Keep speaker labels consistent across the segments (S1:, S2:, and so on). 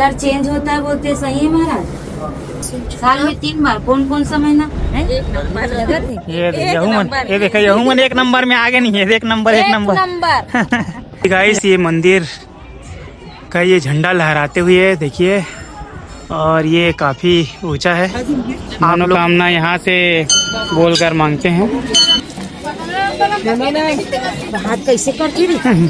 S1: यार चेंज होता है बोलते सही है महाराज। साल में 3 बार। कौन कौन सा महीना है?
S2: ये देखो यहूमन एक नंबर में आगे नहीं है। एक नंबर गाइस ये मंदिर का ये झंडा लहराते हुए देखिए, और ये काफी ऊंचा है। मनोकामना यहाँ से बोलकर मांगते हैं।
S3: हाथ कैसे करती रही?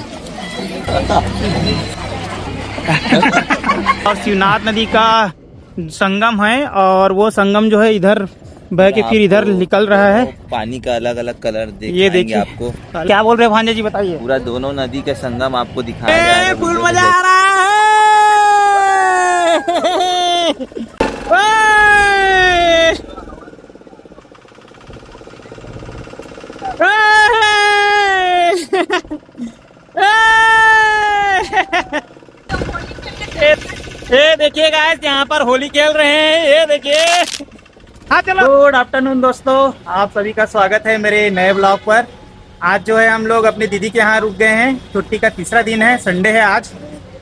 S2: और शिवनाथ नदी का संगम है, और वो संगम जो है इधर बह के फिर इधर निकल रहा है।
S4: पानी का अलग अलग कलर
S2: ये देखिए
S4: आपको।
S2: क्या बोल रहे हैं भांजे जी, बताइए।
S4: पूरा दोनों नदी का संगम आपको दिखाया जाएगा।
S2: फुल मजा आ रहा ये देखिए गाइस, यहाँ पर होली खेल रहे हैं। ये देखिए। हाँ चलो। गुड आफ्टरनून दोस्तों, आप सभी का स्वागत है मेरे नए ब्लॉग पर। आज जो है हम लोग अपनी दीदी के यहाँ रुक गए हैं। छुट्टी का तीसरा दिन है, संडे है आज।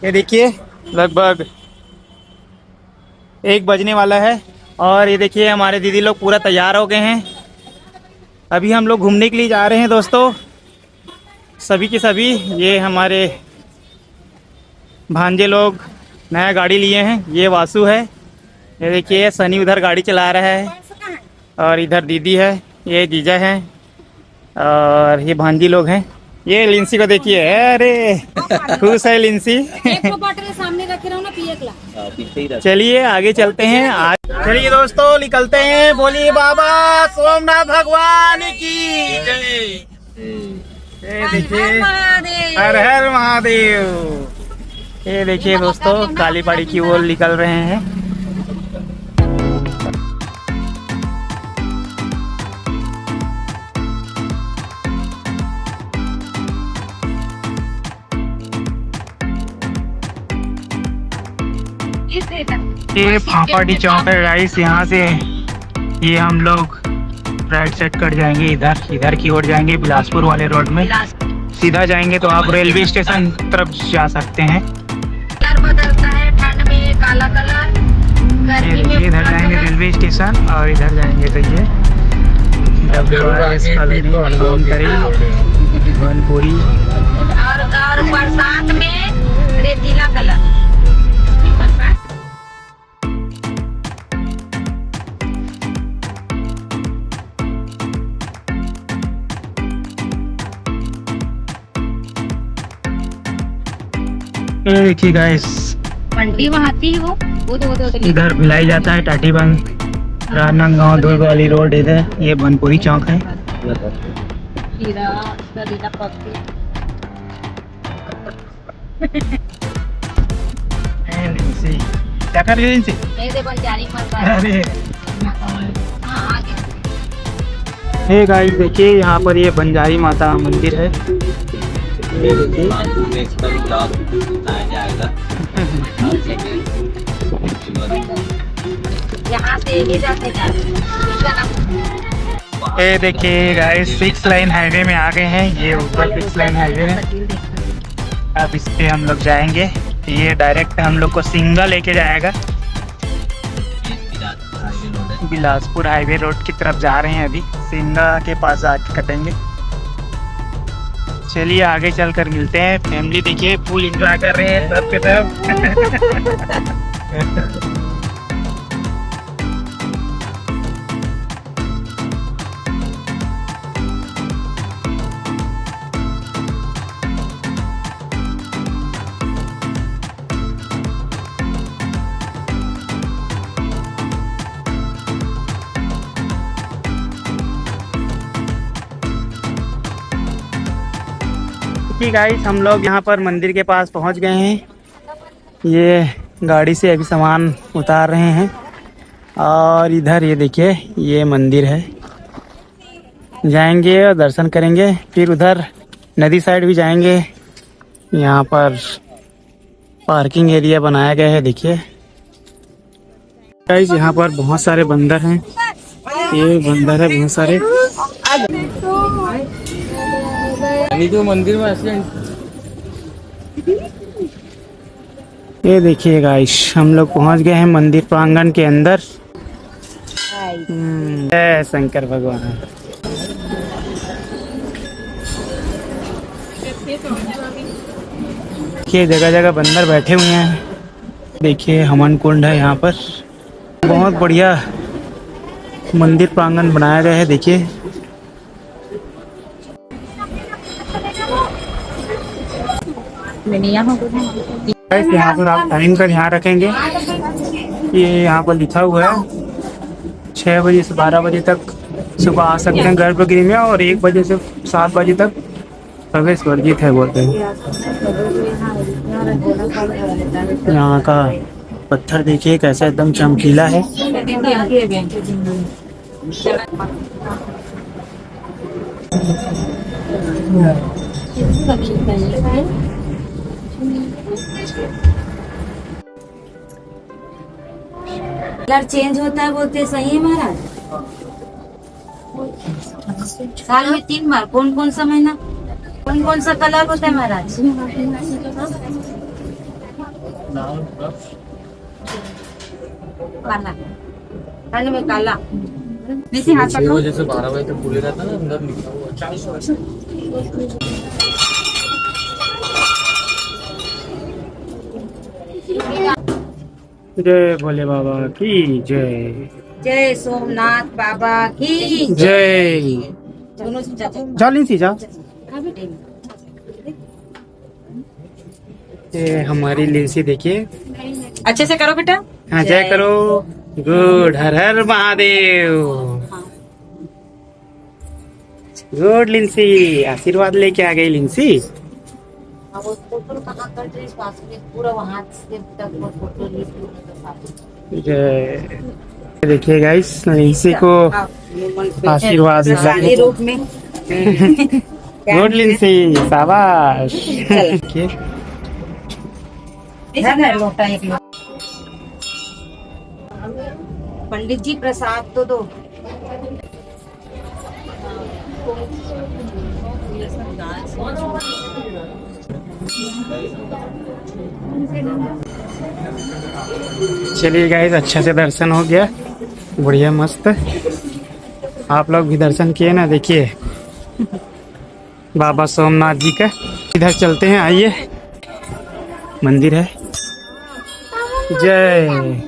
S2: ये देखिए लगभग 1 बजने वाला है, और ये देखिए हमारे दीदी लोग पूरा तैयार हो गए हैं। अभी हम लोग घूमने के लिए जा रहे हैं दोस्तों, सभी के सभी। ये हमारे भांजे लोग नया गाड़ी लिए हैं। ये वासु है, ये देखिए सनी उधर गाड़ी चला रहा है, और इधर दीदी है, ये जीजा है, और ये भांजी लोग हैं। ये लिंसी को देखिए, अरे खुश है लिंसी।
S3: एक बॉटल सामने रखे रहो ना, पिए।
S2: चलिए आगे चलते हैं। आज चलिए दोस्तों निकलते हैं। बोलिए बाबा सोमनाथ भगवान की जय। ये देखिए, हर हर महादेव। ये देखिए दोस्तों काली पहाड़ी की ओर निकल रहे हैं। ये फाफाड़ी चौक है गाइस। यहाँ से ये हम लोग राइट साइड कट जाएंगे, इधर की ओर जाएंगे बिलासपुर वाले रोड में। सीधा जाएंगे तो आप रेलवे स्टेशन तरफ जा सकते हैं।
S3: बदलता है ठंड में काला कलर, गर्मी में
S2: इधर जाएंगे रेलवे स्टेशन, और इधर जाएंगे तो ये बनपुरी,
S3: और बरसात में रेतीला कलर।
S2: देखिए गाइस,
S3: मंडी वहाँ आती है वो
S2: इधर मिलाई जाता है टाटीबंग राजनांदगांव दुर्ग वाली रोड। इधर ये बनपुरी चौक है। क्या कर रही है? हे गाइस देखिए, यहाँ पर ये बंजारी माता मंदिर है।
S3: यहाँ से ले जाते
S2: ये देखिए गाइस 6 लाइन हाईवे में आ गए हैं। ये ऊपर 6 लाइन हाईवे है। अब इस पे हम लोग जाएंगे। ये डायरेक्ट हम लोग को सिंगा लेके जाएगा। बिलासपुर हाईवे रोड की तरफ जा रहे हैं। अभी सिंगा के पास आके कटेंगे। चलिए आगे चलकर मिलते हैं। फैमिली देखिए फुल एंजॉय कर रहे हैं सब के सब। गाइस हम लोग यहाँ पर मंदिर के पास पहुँच गए हैं। ये गाड़ी से अभी सामान उतार रहे हैं, और इधर ये देखिए ये मंदिर है। जाएंगे और दर्शन करेंगे, फिर उधर नदी साइड भी जाएंगे। यहाँ पर पार्किंग एरिया बनाया गया है। देखिए गाइस यहाँ पर बहुत सारे बंदर हैं। ये बंदर है बहुत सारे।
S4: जो मंदिर में
S2: ये देखिए गाइस, हम लोग पहुंच गए हैं मंदिर प्रांगण के अंदर। जय शंकर भगवान। देखिए जगह जगह बंदर बैठे हुए हैं। देखिए हवन कुंड है यहाँ पर। बहुत बढ़िया मंदिर प्रांगण बनाया गया है। देखिए यहाँ पर आप टाइम का ध्यान रखेंगे। ये यहाँ पर लिखा हुआ है 6 बजे से 12 बजे तक सुबह आ सकते हैं गर्भगृह में, और 1 बजे से 7 बजे तक प्रवेश वर्जित है बोलते हैं। यहाँ का पत्थर देखिए कैसा एकदम चमकीला है।
S1: कलर चेंज होता है बोलते सही है महाराज। साल में 3 बार कौन कौन सा महीना कौन कौन सा कलर होता है महाराज? काला, काले में काला। वैसे हाथ
S5: 6 बजे से 12 बजे तक खुले रहता है ना, अंदर लिखा हुआ 40 वर्ष।
S2: जय भोले बाबा की जय।
S1: जय सोमनाथ बाबा की
S2: जय।
S1: दोनों
S2: जाओ लिंसी जाओ। ये हमारी लिंसी देखिए।
S1: अच्छे से करो बेटा।
S2: हाँ जय करो। गुड। हर हर महादेव। गुड लिंसी, आशीर्वाद लेके आ गई लिंसी।
S1: पूरा वहाँ से तक फोटो
S2: जय। देखिए गाइस, लिंसी को आशीर्वाद
S1: प्रसादी रूप में।
S2: गुड लिंसी, शाबाश।
S1: लोटा एक लोटा। पंडित जी प्रसाद तो दो।
S2: चलिए गाइस, अच्छा से दर्शन हो गया, बढ़िया मस्त। आप लोग भी दर्शन किए ना। देखिए बाबा सोमनाथ जी का। इधर चलते हैं, आइए। मंदिर है। जय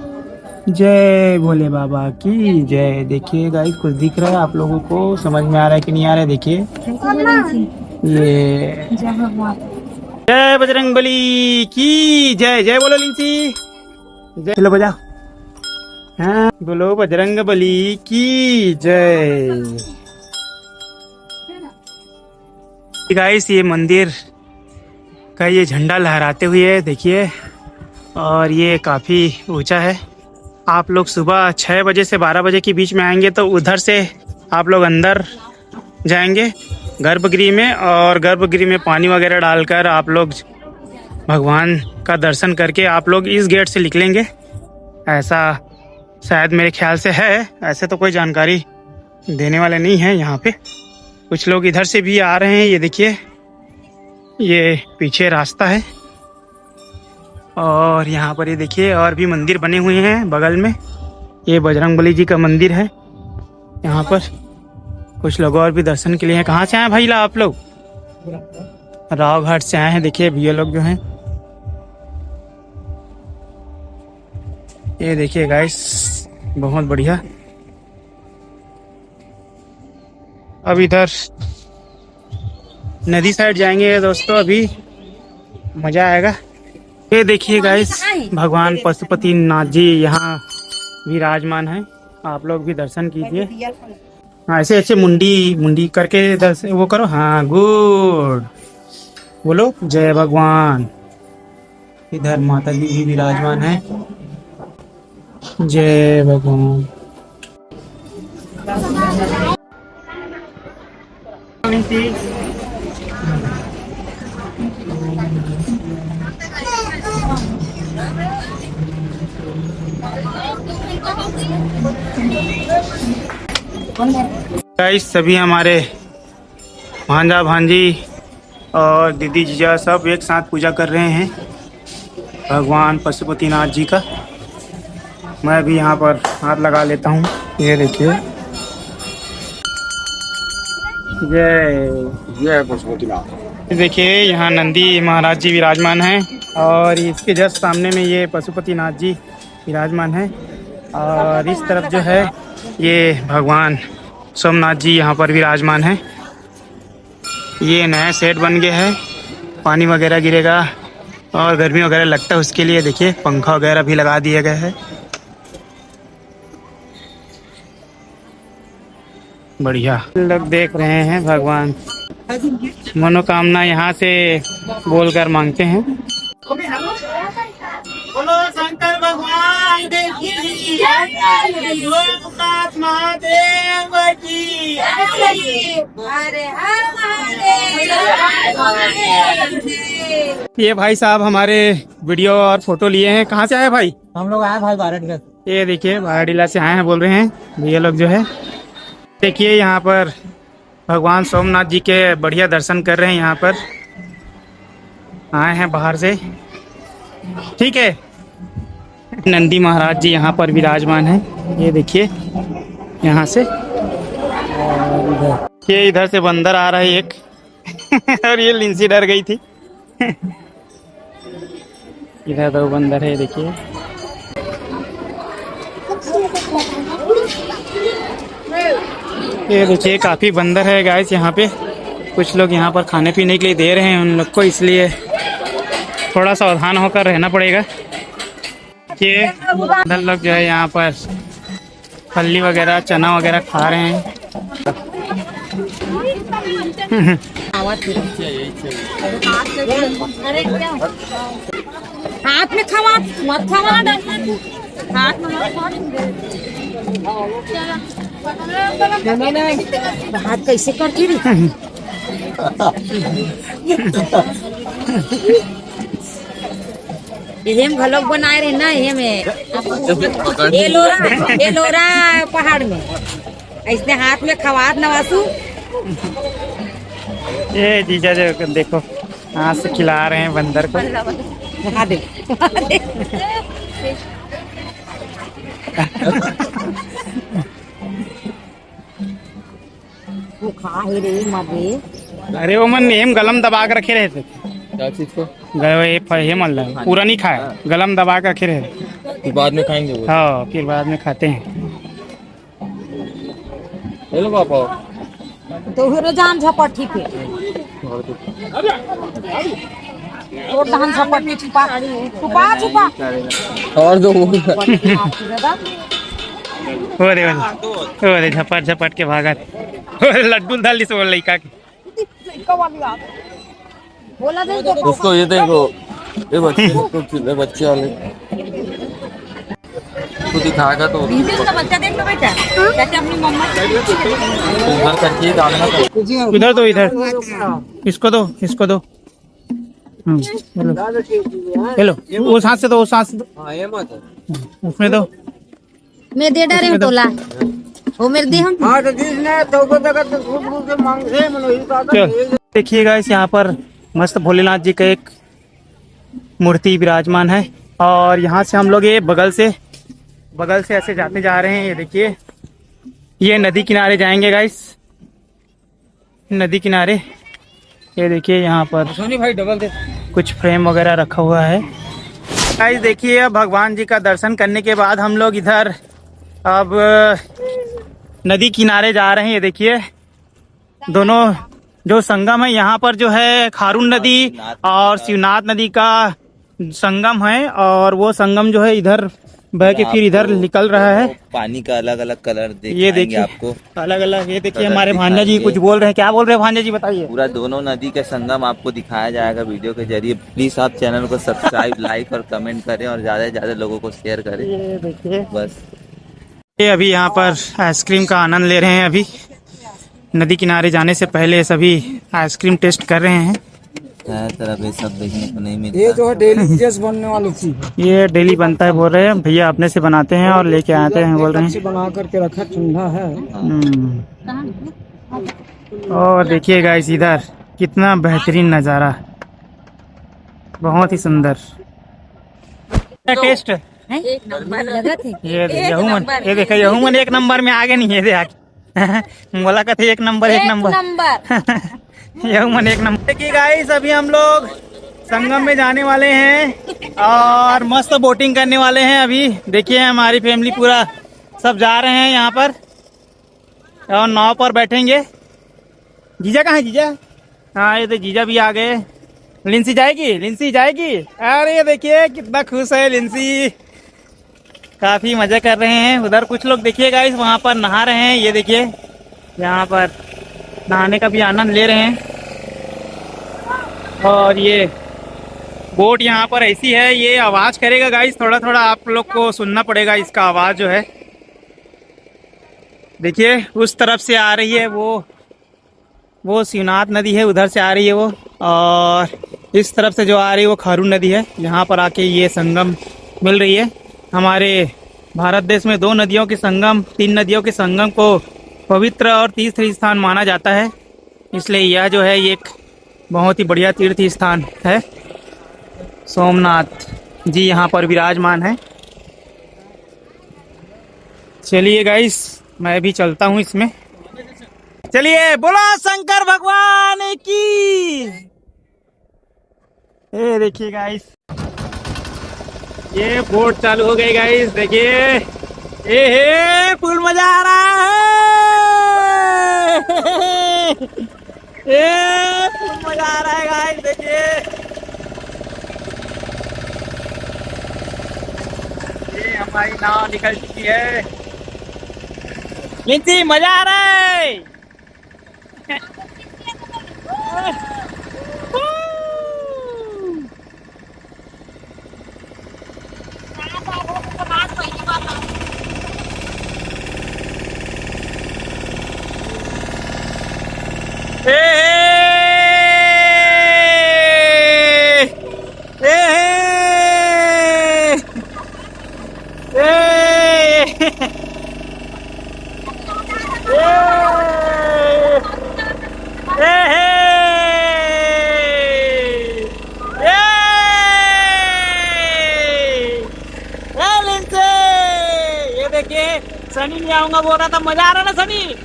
S2: जय भोले बाबा की जय। देखिए गाइस, कुछ दिख रहा है आप लोगों को? समझ में आ रहा है कि नहीं आ रहा है? देखिए ये जय बजरंगबली की जय। जय बोलो लिंसी। जय। चलो बजाओ। हाँ बोलो बजरंगबली की जय। गाइस, ये मंदिर का ये झंडा लहराते हुए देखिए, और ये काफ़ी ऊंचा है। आप लोग सुबह 6 बजे से 12 बजे के बीच में आएंगे तो उधर से आप लोग अंदर जाएंगे गर्भगृह में, और गर्भगृह में पानी वगैरह डालकर आप लोग भगवान का दर्शन करके आप लोग इस गेट से निकलेंगे। ऐसा शायद मेरे ख्याल से है। ऐसे तो कोई जानकारी देने वाले नहीं है यहाँ पे। कुछ लोग इधर से भी आ रहे हैं। ये देखिए, ये पीछे रास्ता है, और यहाँ पर ये देखिए और भी मंदिर बने हुए हैं बगल में। ये बजरंगबली जी का मंदिर है। यहाँ पर कुछ लोग और भी दर्शन के लिए हैं। कहाँ से आए भाई आप लोग? राव घाट से आए हैं। देखिए भैया लोग जो हैं। ये देखिए गाइस, बहुत बढ़िया। अब इधर नदी साइड जाएंगे दोस्तों, अभी मजा आएगा। ये देखिए गाइस, भगवान पशुपति नाथ जी यहाँ विराजमान है। आप लोग भी दर्शन कीजिए। हाँ, ऐसे ऐसे मुंडी करके दर्शन वो करो। हाँ गुड। बोलो जय भगवान। इधर माता जी भी विराजमान है। जय भगवान। गाइस, सभी हमारे भांजा भांजी और दीदी जीजा सब एक साथ पूजा कर रहे हैं। भगवान पशुपतिनाथ जी का। मैं भी यहाँ पर हाथ लगा लेता हूँ। ये देखिए, जय पशुपतिनाथ। देखिए यहाँ नंदी महाराज जी विराजमान हैं और इसके जस्ट सामने में ये पशुपतिनाथ जी विराजमान हैं और इस तरफ जो है ये भगवान सोमनाथ जी यहाँ पर विराजमान हैं। ये नया सेट बन गया है, पानी वगैरह गिरेगा और गर्मी वगैरह लगता है उसके लिए देखिए पंखा वगैरह भी लगा दिया गया है। बढ़िया लोग देख रहे हैं, भगवान मनोकामना यहाँ से बोलकर मांगते हैं। बोलो शंकर भगवान की लोकनाथ महादेव की। ये भाई साहब हमारे वीडियो और फोटो लिए हैं। कहाँ से आए भाई?
S5: हम लोग आए भाई बारह।
S2: ये देखिए बाराडीला से आए हैं बोल रहे हैं भैया लोग जो है। देखिए यहाँ पर भगवान सोमनाथ जी के बढ़िया दर्शन कर रहे हैं। यहाँ पर आए हैं बाहर से, ठीक है। नंदी महाराज जी यहाँ पर विराजमान हैं। ये देखिए यहाँ से, ये इधर से बंदर आ रहा है एक और ये लिंसी डर गई थी इधर दो बंदर है, देखिए। ये देखिए काफी बंदर है गाइस यहाँ पे। कुछ लोग यहाँ पर खाने पीने के लिए दे रहे हैं उन लोग को, इसलिए थोड़ा सावधान होकर रहना पड़ेगा। ये बंदर लोग जो है यहाँ पर फली वगैरह चना वगैरह खा रहे हैं।
S1: हाथ में खवा मत खवा, हाथ में हाथ कैसे करती रही? ये हम घलोक बनाए रहे ना, ये में ये लोरा पहाड़ में ऐसे हाथ में खवात नवासू।
S2: ये जीजा जो देखो हाथ से खिला रहे हैं बंदर को।
S1: वो खा ही रही मदे।
S2: अरे वो मन नेम गलम दबा कर रखे रहते
S5: क्या चीज को?
S2: ये मान लो पूरा नहीं खाया, गलम दबा कर रखे रहते,
S5: फिर बाद में खाएंगे वो।
S2: हाँ फिर बाद में खाते हैं।
S5: हेलो पापा।
S1: तो फिर जान झपटी पे और धान झपटी छुपा छुपा छुपा
S5: और दो
S2: अरे झपट झपट के भागत लड्डू डाली से लड़का के।
S1: बोला दे
S5: उसको ये देखो, ये बच्चे बच्चे वाले तो दिखाएगा तो
S1: उसका बच्चा देख लो बेटा, चाचा अपनी मम्मा
S5: उधर करके डालना।
S2: इधर दो, इधर इसको दो, इसको दो। हेलो वो सांस से दो, वो सांस से दो, उसमें दो।
S1: मैं दे डारे तोला वो मेरे दे हम।
S2: देखिएगा इस यहाँ पर मस्त भोलेनाथ जी का एक मूर्ति विराजमान है और यहाँ से हम लोग ये बगल से ऐसे जाते जा रहे हैं। ये देखिए ये नदी किनारे जाएंगे गाइस, नदी किनारे। ये देखिए यहाँ पर
S5: सोनी भाई डबल दे।
S2: कुछ फ्रेम वगैरह रखा हुआ है गाइस। देखिए भगवान जी का दर्शन करने के बाद हम लोग इधर अब नदी किनारे जा रहे हैं। ये देखिए दोनों जो संगम है यहाँ पर जो है खारून नदी और शिवनाथ नदी का संगम है और वो संगम जो है इधर बह के फिर इधर निकल रहा है।
S4: पानी का अलग अलग कलर
S2: ये देखिए
S4: आपको
S2: अलग अलग। ये देखिए हमारे भांजा जी कुछ बोल रहे हैं, क्या बोल रहे हैं भांजा जी बताइए?
S4: पूरा दोनों नदी का संगम आपको दिखाया जाएगा वीडियो के जरिए। प्लीज आप चैनल को सब्सक्राइब लाइक और कमेंट करें और ज्यादा से ज्यादा लोगों को शेयर करें।
S2: ये देखिए
S4: बस
S2: ये अभी यहाँ पर आइसक्रीम का आनंद ले रहे हैं। अभी नदी किनारे जाने से पहले सभी आइसक्रीम टेस्ट कर रहे हैं।
S4: तरफ ये सब देखने को नहीं मिलता।
S5: ये जो है डेली डिश बनने वाली चीज,
S2: ये डेली बनता है बोल रहे हैं भैया, अपने से बनाते हैं और लेके आते हैं बोल रहे हैं।
S5: बना करके रखा ठंडा है।
S2: और देखिए गाइस इधर कितना बेहतरीन नज़ारा, बहुत ही सुंदर। टेस्ट
S1: हैं? लगा थे
S2: ये यहूमन, ये देखो यहूमन एक नंबर में आगे नहीं है, दे आगे बोला कहते एक नंबर यहूमन एक नंबर। देखिए गाइस अभी हम लोग संगम में जाने वाले हैं और मस्त बोटिंग करने वाले हैं। अभी देखिए हमारी फैमिली पूरा सब जा रहे हैं यहाँ पर और नाव पर बैठेंगे। जीजा कहाँ है जीजा? हाँ ये तो जीजा भी आ गए। लिंसी जाएगी। अरे ये देखिए कितना खुश है लिंसी, काफी मजा कर रहे हैं। उधर कुछ लोग देखिए गाइस वहाँ पर नहा रहे हैं। ये देखिए यहाँ पर नहाने का भी आनंद ले रहे हैं। और ये बोट यहाँ पर ऐसी है, ये आवाज करेगा गाइस, थोड़ा थोड़ा आप लोग को सुनना पड़ेगा इसका आवाज जो है। देखिए उस तरफ से आ रही है वो शिवनाथ नदी है, उधर से आ रही है वो, और इस तरफ से जो आ रही है वो खारून नदी है। यहाँ पर आके ये संगम मिल रही है। हमारे भारत देश में 2 नदियों के संगम, 3 नदियों के संगम को पवित्र और तीर्थ स्थान माना जाता है, इसलिए यह जो है ये एक बहुत ही बढ़िया तीर्थ स्थान है। सोमनाथ जी यहाँ पर विराजमान है। चलिए गाइस मैं भी चलता हूँ इसमें। चलिए बोलो शंकर भगवान की। ये देखिए गाइस ये बोट चालू हो गई गाइस, देखिए हे फुल मजा आ रहा है। फुल मजा आ रहा है गाइस, देखिए ये हमारी नाव निकल चुकी है। लिंसी मजा आ रहा है। सनी नहीं आऊंगा बोल रहा था, मजा आ रहा ना सनी?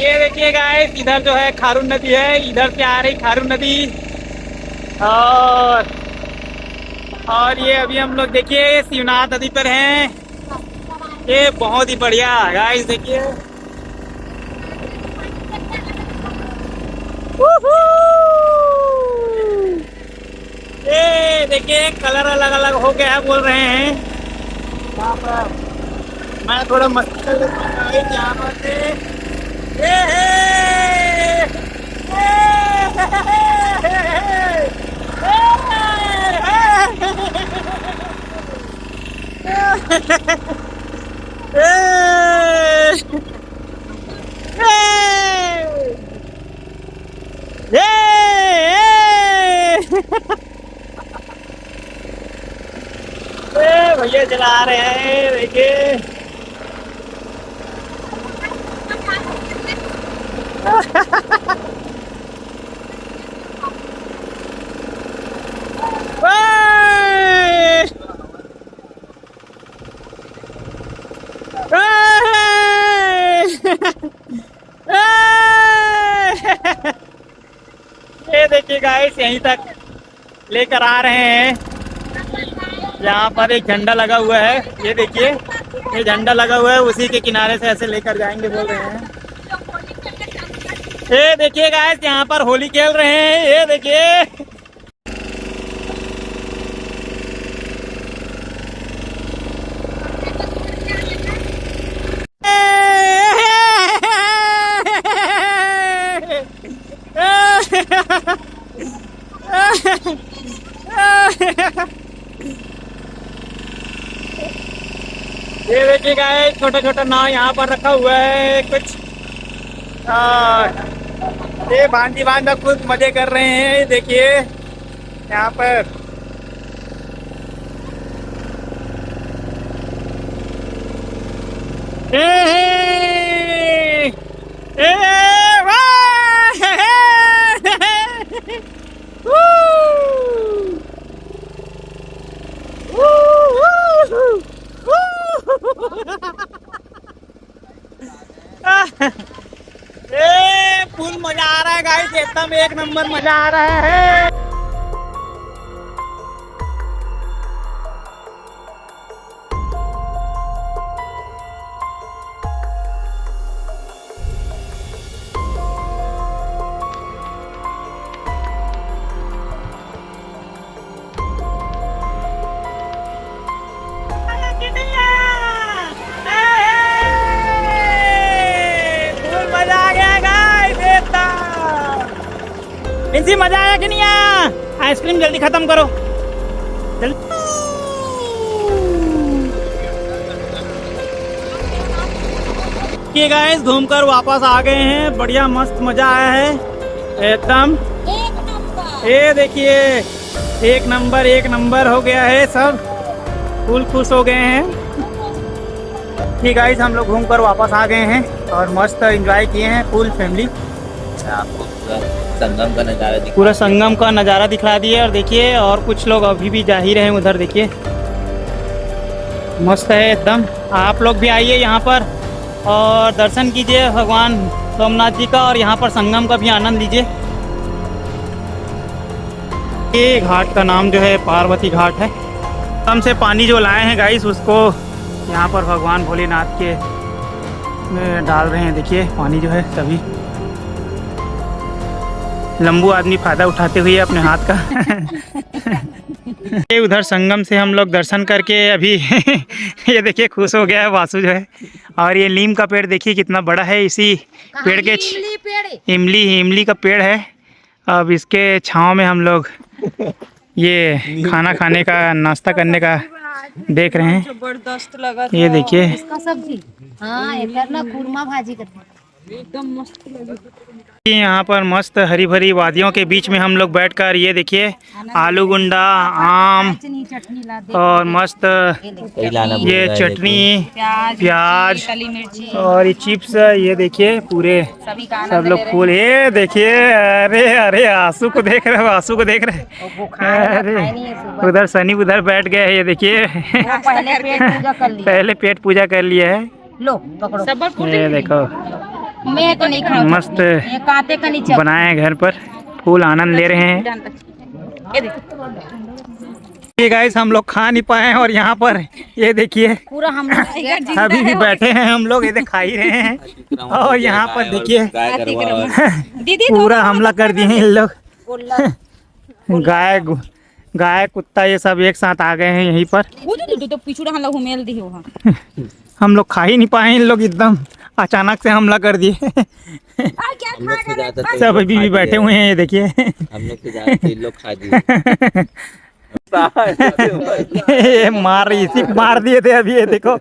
S2: ये देखिए गाइस इधर जो है खारून नदी है, इधर से आ रही खारून नदी। और ये अभी हम लोग देखिए शिवनाथ नदी पर हैं। ये बहुत ही बढ़िया गाइस, देखिए ये देखिए कलर अलग अलग हो गया है बोल रहे हैं। यहाँ पर मैं थोड़ा मस्ती कर लेता हूँ यहाँ पर से। भैया चला रहे हैं, देखिए ये देखिए गाइस यहीं तक लेकर आ रहे हैं। यहाँ पर एक झंडा लगा हुआ है, ये देखिए ये झंडा लगा हुआ है, उसी के किनारे से ऐसे लेकर जाएंगे बोल रहे हैं। ये देखिए गाइस यहाँ पर होली खेल रहे हैं, ये देखिए ये देखिए गाइस छोटा छोटा नाव यहाँ पर रखा हुआ है कुछ। ये भांजी भांजा खुद मजे कर रहे हैं, देखिए यहाँ पर। फुल मजा आ रहा है गाइस, एकदम एक नंबर मजा आ रहा है। इनसे मजा आया कि नहीं आया? आइसक्रीम जल्दी खत्म करो जल्दी। ये गाइस घूमकर वापस आ गए हैं, बढ़िया मस्त मजा आया है एकदम। ये देखिए एक नंबर हो गया है, सब फुल खुश हो गए हैं। ये गाइस हम लोग घूमकर वापस आ गए हैं और मस्त एंजॉय किए हैं फुल फैमिली।
S4: आपको संगम का नज़ारा
S2: पूरा संगम का नज़ारा दिखला दिए। और देखिए और कुछ लोग अभी भी जा ही रहे हैं उधर, देखिए मस्त है एकदम। आप लोग भी आइए यहाँ पर और दर्शन कीजिए भगवान सोमनाथ जी का, और यहाँ पर संगम का भी आनंद लीजिए। ये घाट का नाम जो है पार्वती घाट है। हम से पानी जो लाए हैं गाइस उसको यहाँ पर भगवान भोलेनाथ के में डाल रहे हैं। देखिए पानी जो है सभी लंबू आदमी फायदा उठाते हुए अपने हाथ का। ये उधर संगम से हम लोग दर्शन करके अभी ये देखिए खुश हो गया है वासु जो है। और ये नीम का पेड़ देखिए कितना बड़ा है, इसी पेड़ के इमली का पेड़ है। अब इसके छांव में हम लोग ये खाना खाने का, नाश्ता करने का देख रहे हैं।
S6: जबरदस्त लगा
S2: ये देखिए
S1: इसका सब्जी, हाँ इधर ना खुरमा भाजी करते
S6: एकदम मस्त लगा।
S2: यहाँ पर मस्त हरी भरी वादियों के बीच में हम लोग बैठकर ये देखिए आलू गुंडा, आम
S1: चटनी ला दे
S2: और मस्त ये चटनी, प्याज और ये चिप्स। ये देखिए पूरे सब लोग फूल। ये देखिए अरे अरे आंसू को देख रहे हो, आंसू को देख रहे। अरे उधर सनी उधर बैठ गए। ये देखिए पहले पेट पूजा कर लिया है।
S1: लो पकड़ो,
S2: ये देखो
S1: मैं तो नहीं खाऊंगा।
S2: मस्त
S1: ये कांटे का नीचे
S2: बनाए हैं घर पर, फूल आनंद ले रहे हैं। ये गाइस हम लोग खा नहीं पाए हैं और यहाँ पर ये देखिए
S1: पूरा हम
S2: अभी भी बैठे हैं हम लोग, ये खा ही रहे हैं। और यहाँ पर देखिए पूरा हमला कर दिए हैं इन लोग। गाय कुत्ता ये सब एक साथ आ गए हैं यहीं पर। हम लोग खा ही नहीं पाए, इन लोग एकदम अचानक से हमला कर दिए। सब अभी भी बैठे हुए हैं, ये देखिए
S4: हम लोग से ज्यादा इन लोग खा दिए।
S2: मार दिए थे अभी, ये देखो